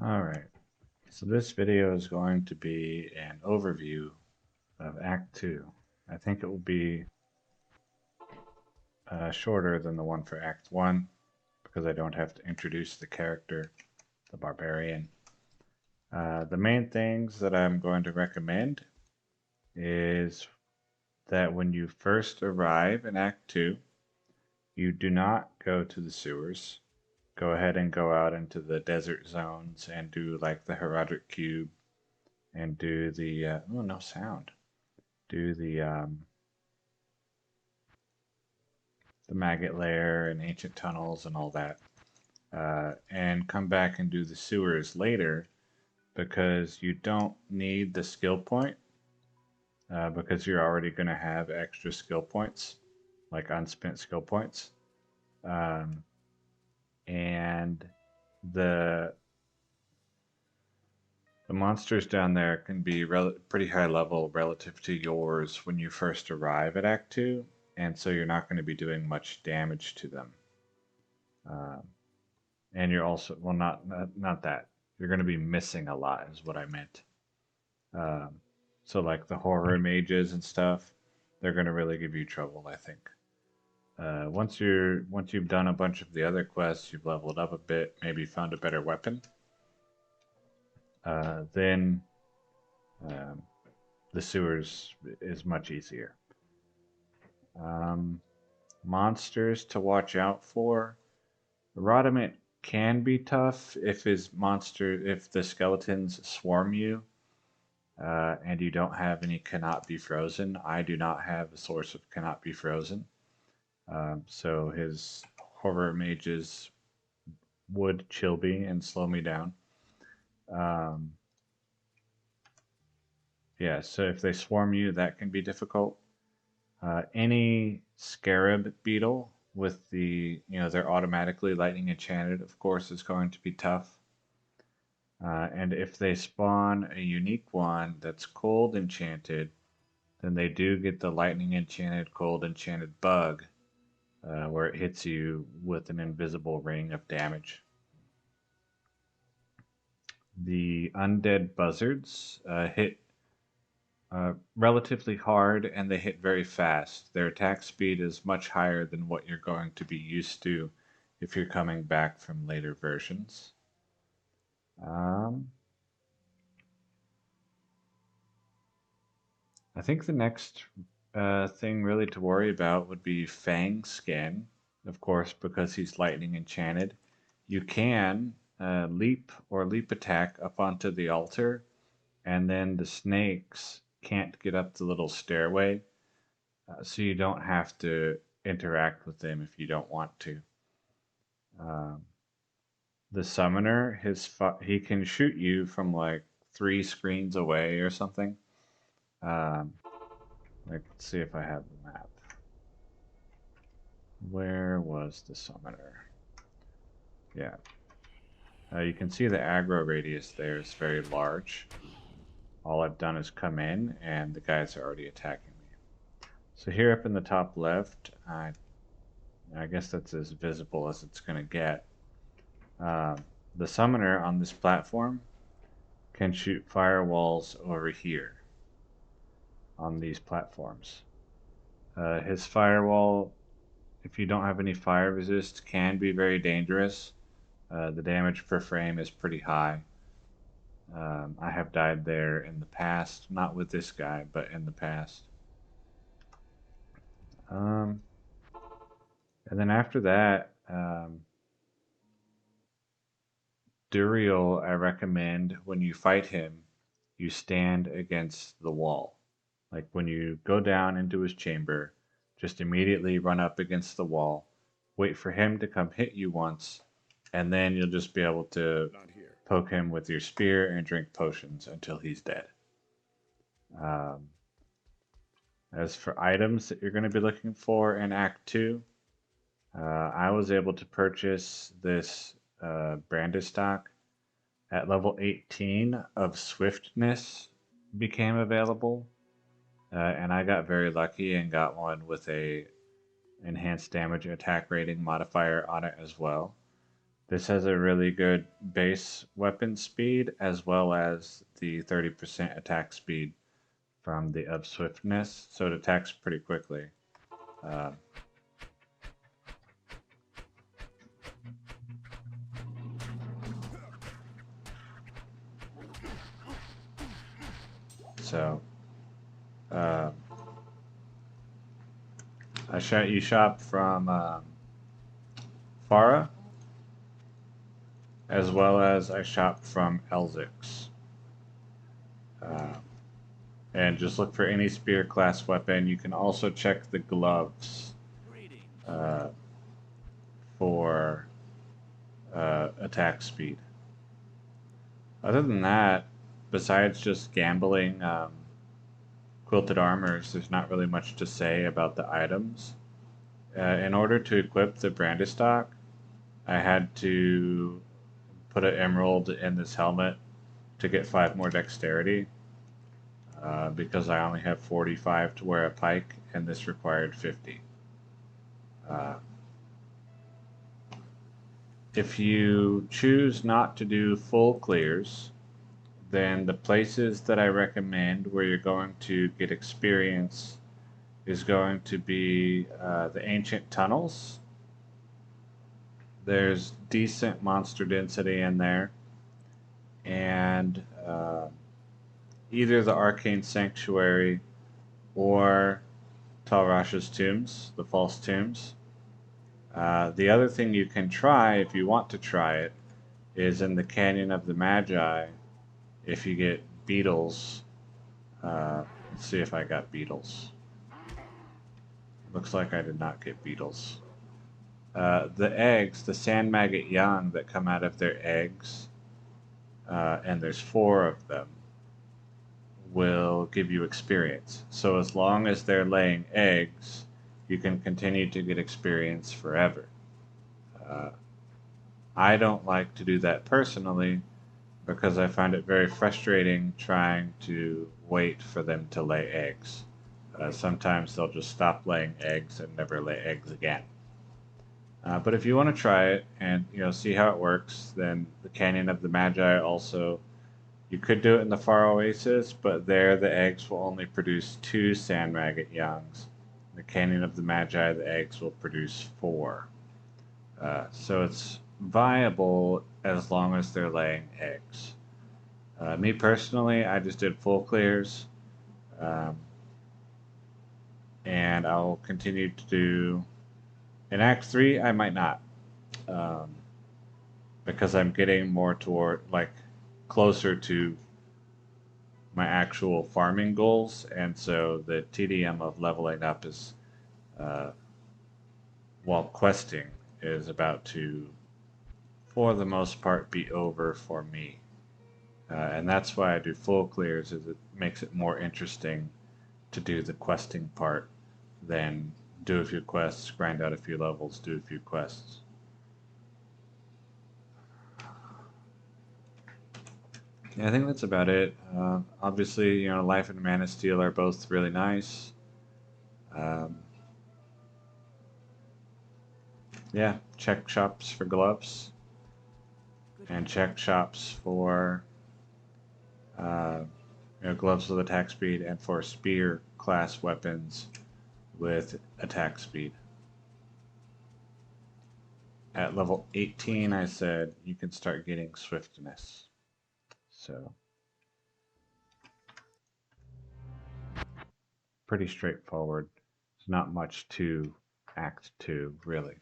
Alright, so this video is going to be an overview of Act 2. I think it will be shorter than the one for Act 1 because I don't have to introduce the character, the barbarian. The main things that I'm going to recommend is that when you first arrive in Act 2, you do not go to the sewers. Go ahead and go out into the desert zones and do like the Herodic Cube and do the, oh, no sound. Do the maggot lair and ancient tunnels and all that, and come back and do the sewers later because you don't need the skill point because you're already going to have extra skill points, like unspent skill points, um, and the the monsters down there can be pretty high level relative to yours when you first arrive at Act 2, and so you're not going to be doing much damage to them. Um, and you're also, well, not that. You're going to be missing a lot, is what I meant. Um, so like the horror mages and stuff, they're going to really give you trouble, I think. Once you've done a bunch of the other quests, you've leveled up a bit, maybe found a better weapon. Then um, the sewers is much easier. Um, Monsters to watch out for. Rodament can be tough if if the skeletons swarm you, and you don't have any cannot be frozen. I do not have a source of cannot be frozen, so his horror mages would chill me and slow me down. Um, yeah, so if they swarm you, that can be difficult. Any scarab beetle with they're automatically lightning enchanted, of course, is going to be tough. And if they spawn a unique one that's cold enchanted, then they do get the lightning enchanted, cold enchanted bug, where it hits you with an invisible ring of damage. The undead buzzards hit relatively hard and they hit very fast. Their attack speed is much higher than what you're going to be used to if you're coming back from later versions. Um, I think the next thing really to worry about would be Fang Skin, of course, because he's lightning enchanted. You can leap or leap attack up onto the altar, and then the snakes can't get up the little stairway, so you don't have to interact with them if you don't want to. Um, the summoner, he can shoot you from like 3 screens away or something. Um, let's see if I have the map. Where was the summoner? Yeah. You can see the aggro radius there is very large. All I've done is come in and the guys are already attacking me. So here up in the top left, I guess that's as visible as it's going to get. Uh, the summoner on this platform can shoot firewalls over here on these platforms. His firewall, if you don't have any fire resist, can be very dangerous. The damage per frame is pretty high. I have died there in the past, not with this guy, but in the past. Um, and then after that, Duriel, I recommend when you fight him, you stand against the wall. Like when you go down into his chamber, just immediately run up against the wall, wait for him to come hit you once, and then you'll just be able to poke him with your spear and drink potions until he's dead. Um, as for items that you're going to be looking for in Act 2, I was able to purchase this Brandistock at level 18 of Swiftness became available, and I got very lucky and got one with a enhanced damage attack rating modifier on it as well. This has a really good base weapon speed as well as the 30% attack speed from the of swiftness, so it attacks pretty quickly. Uh, so uh, you shop from Farah, as well as I shop from Elzix. Uh, and just look for any spear class weapon. You can also check the gloves uh, for attack speed. Other than that, besides just gambling quilted armors, there's not really much to say about the items. In order to equip the Brandistock, I had to put an emerald in this helmet to get 5 more dexterity because I only have 45 to wear a pike, and this required 50. Uh, if you choose not to do full clears, then the places that I recommend where you're going to get experience is going to be the ancient tunnels. There's decent monster density in there, and either the Arcane Sanctuary or Talrash's tombs, the false tombs. The other thing you can try, if you want to try it, is in the Canyon of the Magi. If you get beetles, let's see if I got beetles. Looks like I did not get beetles. The eggs, the sand maggot young that come out of their eggs, and there's 4 of them, will give you experience. So as long as they're laying eggs, you can continue to get experience forever. Uh, I don't like to do that personally because I find it very frustrating trying to wait for them to lay eggs. Sometimes they'll just stop laying eggs and never lay eggs again. But if you want to try it and see how it works, then the Canyon of the Magi also, you could do it in the Far Oasis, but there the eggs will only produce 2 sand maggot youngs. In the Canyon of the Magi, the eggs will produce 4. So it's viable as long as they're laying eggs. Me personally, I just did full clears, um, and I'll continue to do. In Act 3, I might not, um, because I'm getting more toward, like, closer to my actual farming goals, and so the TDM of leveling up is, uh, while questing, is about to, for the most part, be over for me. And that's why I do full clears, is it makes it more interesting to do the questing part than do a few quests, grind out a few levels, do a few quests. Yeah, I think that's about it. Obviously, Life and Man of Steel are both really nice. Um, yeah, check shops for gloves and check shops for uh, gloves with attack speed and for spear class weapons with attack speed. At level 18, I said you can start getting swiftness. So, pretty straightforward. There's not much to Act 2, really.